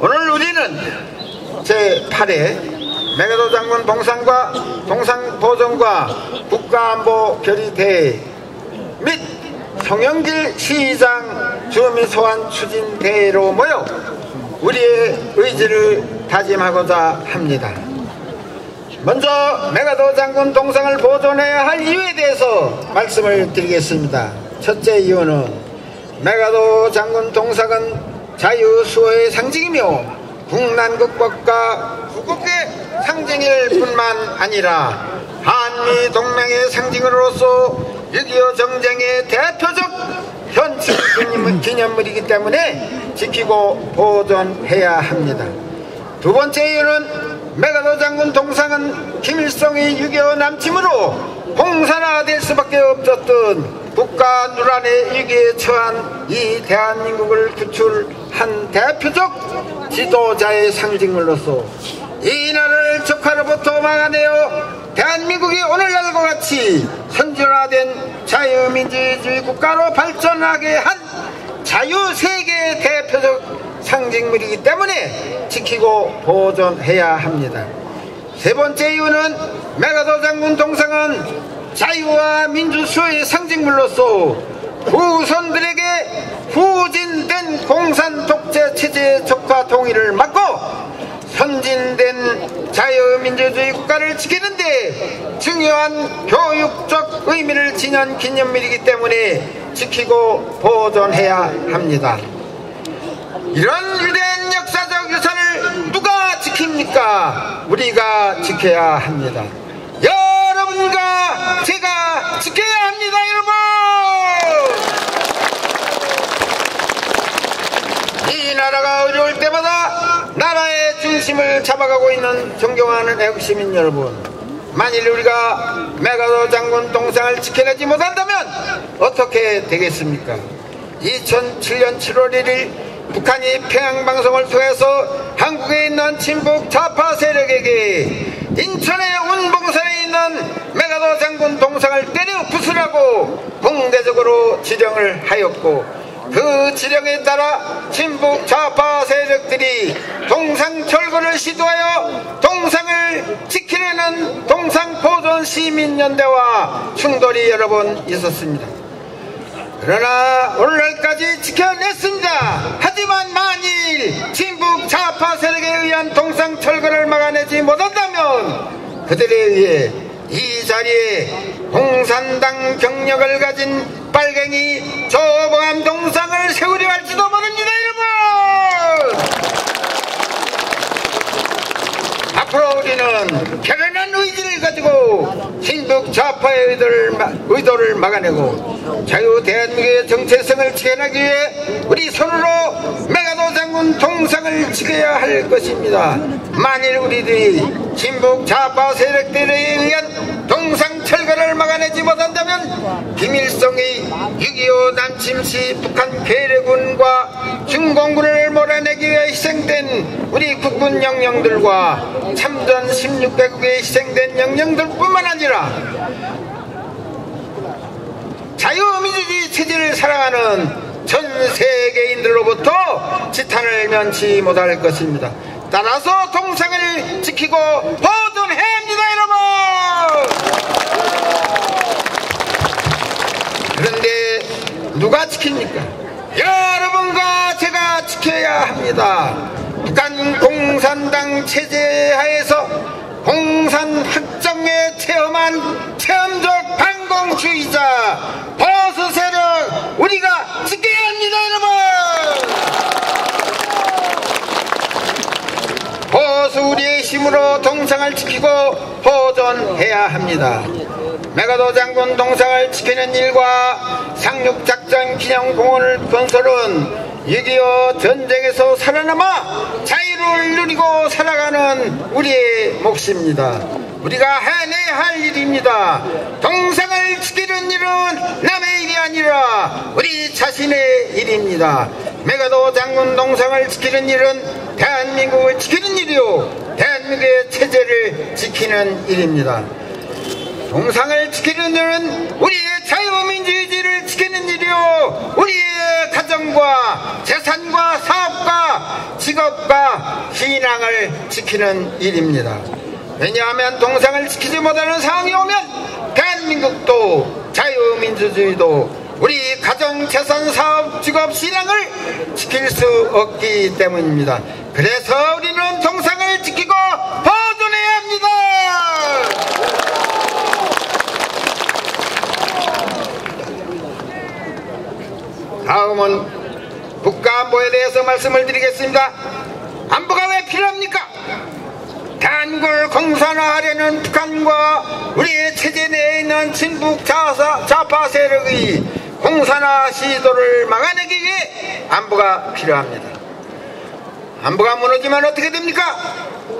오늘 우리는 제8회 메가도 장군 동상과 동상보존과 국가안보 결의대회 및 송영길 시장 주민소환 추진대회로 모여 우리의 의지를 다짐하고자 합니다. 먼저 메가도 장군 동상을 보존해야 할 이유에 대해서 말씀을 드리겠습니다. 첫째 이유는 메가도 장군 동상은 자유수호의 상징이며 국난극복과 구국의 상징일 뿐만 아니라 한미 동맹의 상징으로서 6.25 정쟁의 대표적 현실 기념물이기 때문에 지키고 보존해야 합니다. 두 번째 이유는 메가도 장군 동상은 김일성의 6.25 남침으로 공산화될 수밖에 없었던 국가 누란의 위기에 처한 이 대한민국을 구출한 대표적 지도자의 상징물로서 이 나라를 적화로부터 막아내어 대한민국이 오늘날과 같이 선진화된 자유민주주의 국가로 발전하게 한 자유세계의 대표적 상징물이기 때문에 지키고 보존해야 합니다. 세 번째 이유는 메가도 장군 동상은 자유와 민주수호의 상징물로서 후손들에게 후진된 공산 독재 체제의 적화 통일을 막고 선진된 자유민주주의 국가를 지키는데 중요한 교육적 의미를 지닌 기념물이기 때문에 지키고 보존해야 합니다. 이런 위대한 역사적 유산을 누가 지킵니까? 우리가 지켜야 합니다. 여러분과 제가 지켜야 합니다, 여러분! 이 나라가 어려울 때마다 나라의 중심을 잡아가고 있는 존경하는 애국시민 여러분, 만일 우리가 메가도 장군 동상을 지켜내지 못한다면 어떻게 되겠습니까? 2007년 7월 1일 북한이 평양방송을 통해서 한국에 있는 친북 좌파 세력에게 인천의 운봉산에 있는 메가도 장군 동상을 때려 부수라고 공개적으로 지령을 하였고, 그 지령에 따라 친북 좌파 세력들이 동상 철거를 시도하여 동상을 지키려는 동상보존시민연대와 충돌이 여러 번 있었습니다. 그러나 오늘날까지 지켜냈습니다. 하지만 만일 친북 좌파 세력에 의한 동상 철거를 막아내지 못한다면 그들에 의해 이 자리에 공산당 경력을 가진 빨갱이 조봉암 동상을 세우려 할지도 모릅니다, 여러분! 앞으로 우리는 결연한 의지를 가지고 친북 좌파의 의도를 막아내고 자유 대한민국의 정체성을 지켜내기 위해 우리 손으로 메가도 장군 동상을 지켜야 할 것입니다. 만일 우리들이 친북 좌파 세력들에 의한 동상 철거를 막아내지 못한다면 김일성의 6.25 남침 시 북한 괴뢰군과 중공군을 몰아내기 위해 희생된 우리 국군 영령들과 참전 16개국에 희생된 영령들뿐만 아니라 자유민주주의 체제를 사랑하는 전 세계인들로부터 지탄을 면치 못할 것입니다. 따라서 동상을 지키고 보존해야 합니다, 여러분! 그런데 누가 지킵니까? 여러분과 제가 지켜야 합니다. 북한 공산당 체제 하에서 공산 학정에 체험한 체험적 반공주의자 보수 세력 우리가 지켜야 합니다, 여러분! 보수 우리의 힘으로 동상을 지키고 보존해야 합니다. 메가도 장군 동상을 지키는 일과 상륙작전 기념공원을 건설은 6.25 전쟁에서 살아남아 자유를 누리고 살아가는 우리의 몫입니다. 우리가 해내야 할 일입니다. 동상을 지키는 일은 남의 일이 아니라 우리 자신의 일입니다. 메가도 장군 동상을 지키는 일은 대한민국을 지키는 일이요, 대한민국의 체제를 지키는 일입니다. 동상을 지키는 일은 우리의 자유민주 민주주의를 지키는 일이요 우리의 가정과 재산과 사업과 직업과 신앙을 지키는 일입니다. 왜냐하면 동상을 지키지 못하는 상황이 오면 대한민국도 자유민주주의도 우리 가정, 재산, 사업, 직업, 신앙을 지킬 수 없기 때문입니다. 그래서 우리는 동상을 지키고 보존해야 합니다. 다음은 국가안보에 대해서 말씀을 드리겠습니다. 안보가 왜 필요합니까? 대한민국을 공산화하려는 북한과 우리의 체제 내에 있는 친북 좌파 세력의 공산화 시도를 막아내기 위해 안보가 필요합니다. 안보가 무너지면 어떻게 됩니까?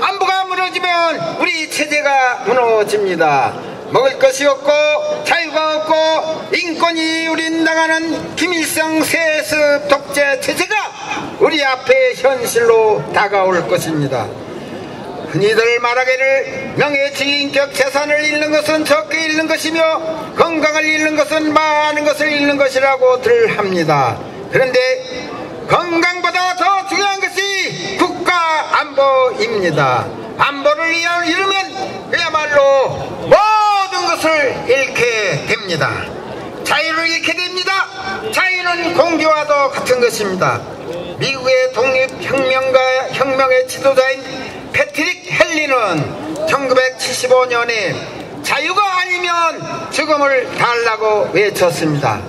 안보가 무너지면 우리 체제가 무너집니다. 먹을 것이 없고 자유가 없고 인권이 우린당하는 김일성 세습 독재 체제가 우리 앞에 현실로 다가올 것입니다. 흔히들 말하기를 명예주의인격 재산을 잃는 것은 적게 잃는 것이며 건강을 잃는 것은 많은 것을 잃는 것이라고들 합니다. 그런데 건강보다 더 중요한 것이 국가 안보입니다. 안보를 잃으면 그야말로 모든 것을 잃게 됩니다. 자유를 잃게 됩니다. 자유는 공기와도 같은 것입니다. 미국의 독립혁명의 지도자인 패트릭 헨리는 1975년에 자유가 아니면 죽음을 달라고 외쳤습니다.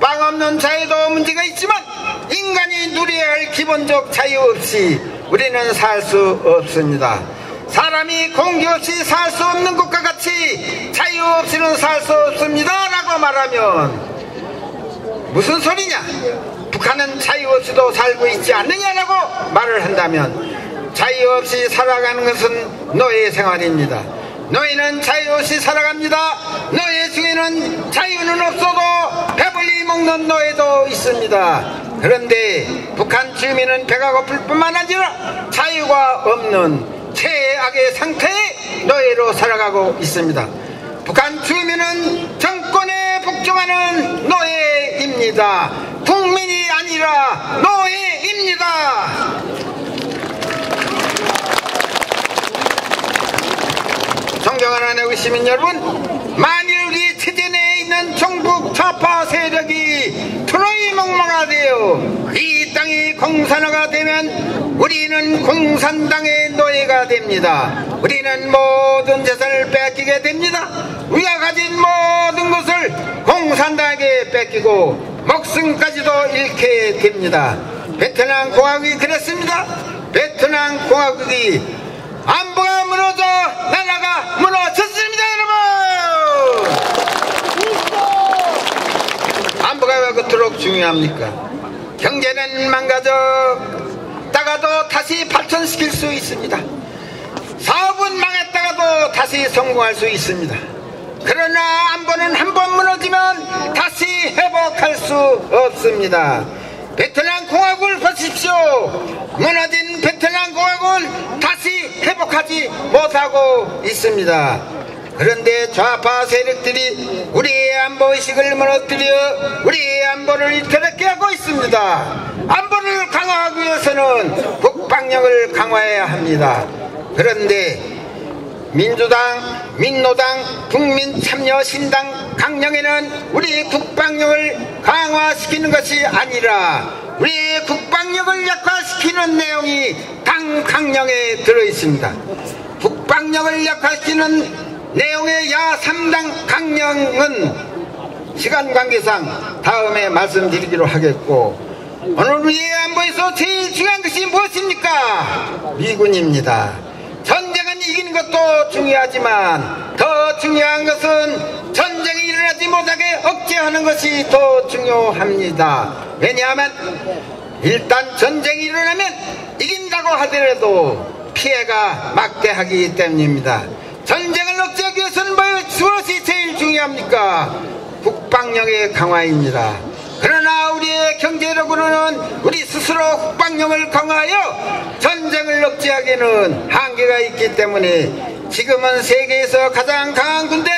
빵 없는 자유도 문제가 있지만 인간이 누려야 할 기본적 자유 없이 우리는 살 수 없습니다. 사람이 공기 없이 살 수 없는 것과 같이 자유 없이는 살 수 없습니다 라고 말하면 무슨 소리냐? 북한은 자유 없이도 살고 있지 않느냐라고 말을 한다면 자유 없이 살아가는 것은 노예 생활입니다. 노예는 자유 없이 살아갑니다. 노예 중에는 자유는 없어도 배불리 먹는 노예도 있습니다. 그런데 북한 주민은 배가 고플 뿐만 아니라 자유가 없는 최악의 상태의 노예로 살아가고 있습니다. 북한 주민은 정권에 복종하는 노예입니다. 국민이 아니라 노예입니다. 존경하는 시민 여러분, 만일 우리 체제 내에 있는 종북 좌파 세력이 트로이 목마가 되어 이 땅이 공산화가 되면 우리는 공산당의 노예가 됩니다. 우리는 모든 재산을 뺏기게 됩니다. 우리가 가진 모든 것을 공산당에게 뺏기고 목숨까지도 잃게 됩니다. 베트남 공화국이 그랬습니다. 베트남 공화국이 안보가 무너져 나라가 무너졌습니다. 여러분, 안보가 왜 그토록 중요합니까? 경제는 망가졌다가도 다시 발전시킬 수 있습니다. 사업은 망했다가도 다시 성공할 수 있습니다. 그러나 안보는 한번 무너지면 다시 회복할 수 없습니다. 베트남 공화국을 보십시오. 무너진 베트남 공화국은 다시 회복하지 못하고 있습니다. 그런데 좌파 세력들이 우리의 안보의식을 무너뜨려 우리의 안보를 위태롭게 하고 있습니다. 안보를 강화하기 위해서는 국방력을 강화해야 합니다. 그런데 민주당, 민노당, 국민참여신당 강령에는 우리 국방력을 강화시키는 것이 아니라 우리 국방력을 약화시키는 내용이 당 강령에 들어있습니다. 국방력을 약화시키는 내용의 야 3당 강령은 시간 관계상 다음에 말씀드리기로 하겠고, 오늘 우리의 안보에서 제일 중요한 것이 무엇입니까? 미군입니다. 전쟁은 이기는 것도 중요하지만 더 중요한 것은 전쟁이 일어나지 못하게 억제하는 것이 더 중요합니다. 왜냐하면 일단 전쟁이 일어나면 이긴다고 하더라도 피해가 막대하기 때문입니다. 전쟁을 억제하기 위해서는 무엇이 제일 중요합니까? 국방력의 강화입니다. 그러나 우리의 경제력으로는 우리 스스로 국방력을 강화하여 전쟁을 억제하기에는 한계가 있기 때문에 지금은 세계에서 가장 강한 군대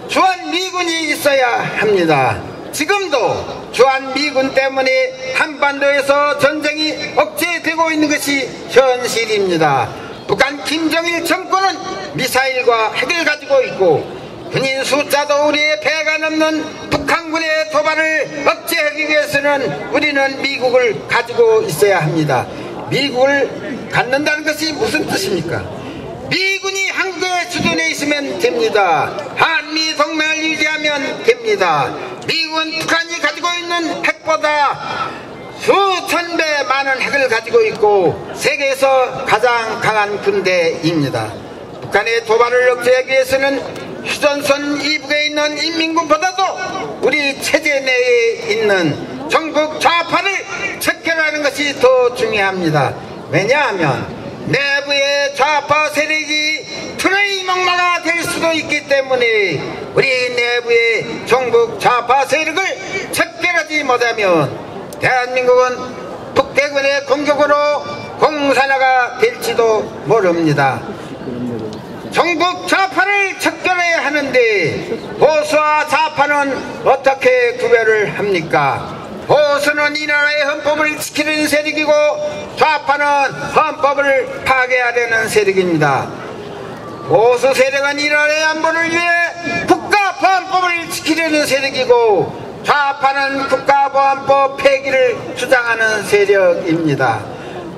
주한미군이 있어야 합니다. 지금도 주한미군 때문에 한반도에서 전쟁이 억제되고 있는 것이 현실입니다. 북한 김정일 정권은 미사일과 핵을 가지고 있고 군인 숫자도 우리의 배가 넘는 북한군의 도발을 억제하기 위해서는 우리는 미국을 가지고 있어야 합니다. 미국을 갖는다는 것이 무슨 뜻입니까? 미군이 한국에 주둔해 있으면 됩니다. 한미 동맹을 유지하면 됩니다. 미국은 북한이 가지고 있는 핵보다 수천 배 많은 핵을 가지고 있고 세계에서 가장 강한 군대입니다. 북한의 도발을 억제하기 위해서는 휴전선 이북에 있는 인민군보다도 우리 체제 내에 있는 전국 좌파를 척결하는 것이 더 중요합니다. 왜냐하면 내부의 좌파 세력이 트레이 목마가 될 수도 있기 때문에 우리 내부의 전국 좌파 세력을 척결하지 못하면 대한민국은 북대군의 공격으로 공산화가 될지도 모릅니다. 전국 좌파를 척결해야 하는데 보수와 좌파는 어떻게 구별을 합니까? 보수는 이 나라의 헌법을 지키는 세력이고 좌파는 헌법을 파괴하려는 세력입니다. 보수 세력은 이 나라의 안보를 위해 국가보안법을 지키려는 세력이고 좌파는 국가보안법 폐기를 주장하는 세력입니다.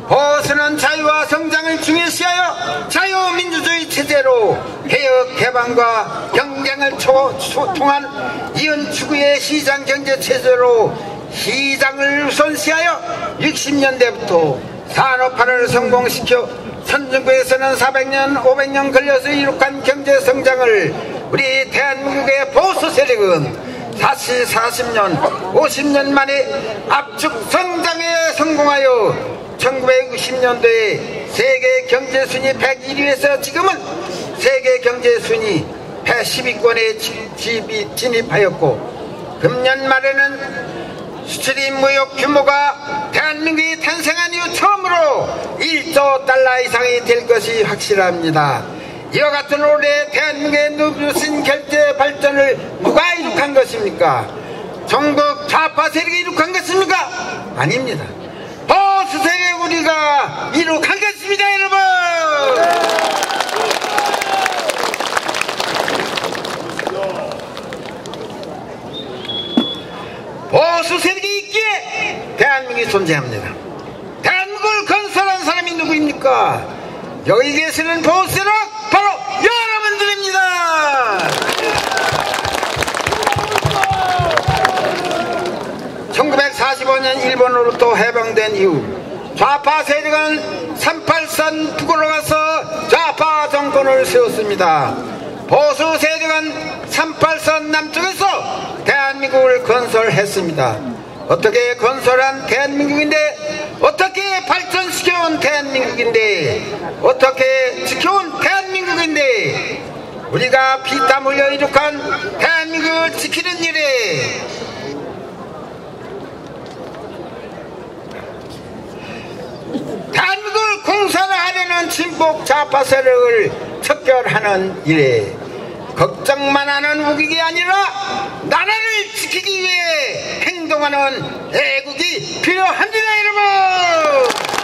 보수는 자유와 성장을 중요시하여 자유민주주의 체제로 개혁 개방과 경쟁을 통한 이윤추구의 시장경제체제로 시장을 우선시하여 60년대부터 산업화를 성공시켜 선진국에서는 400년 500년 걸려서 이룩한 경제성장을 우리 대한민국의 보수 세력은 40년 50년 만에 압축 성장에 성공하여 1990년도에 세계 경제순위 101위에서 지금은 세계 경제순위 110위권에 진입하였고 금년 말에는 수출입 무역 규모가 대한민국이 탄생한 이후 처음으로 1조 달러 이상이 될 것이 확실합니다. 이와 같은 올해 대한민국의 누브신 경제 발전을 누가 이룩한 것입니까? 전국 좌파 세력이 이룩한 것입니까? 아닙니다. 보수 세력 우리가 이룩하겠습니다, 여러분! 보수 세력이 있기에 대한민국이 존재합니다. 대한민국을 건설한 사람이 누구입니까? 여기 계시는 보수 세력 바로 여러분들입니다. 1945년 일본으로부터 해방된 이후 좌파 세력은 38선 북으로 가서 좌파 정권을 세웠습니다. 보수 세력은 38선 남쪽에서 대한민국을 건설했습니다. 어떻게 건설한 대한민국인데, 어떻게 발전시켜온 대한민국인데, 어떻게 지켜온 대한민국인데, 우리가 피땀 흘려 이룩한 대한민국을 지키는 일에 대한민국을 공산화하려는 친북 좌파 세력을 척결하는 일에 걱정만 하는 우국이 아니라 나라를 지키기 위해 행동하는 애국이 필요합니다, 여러분!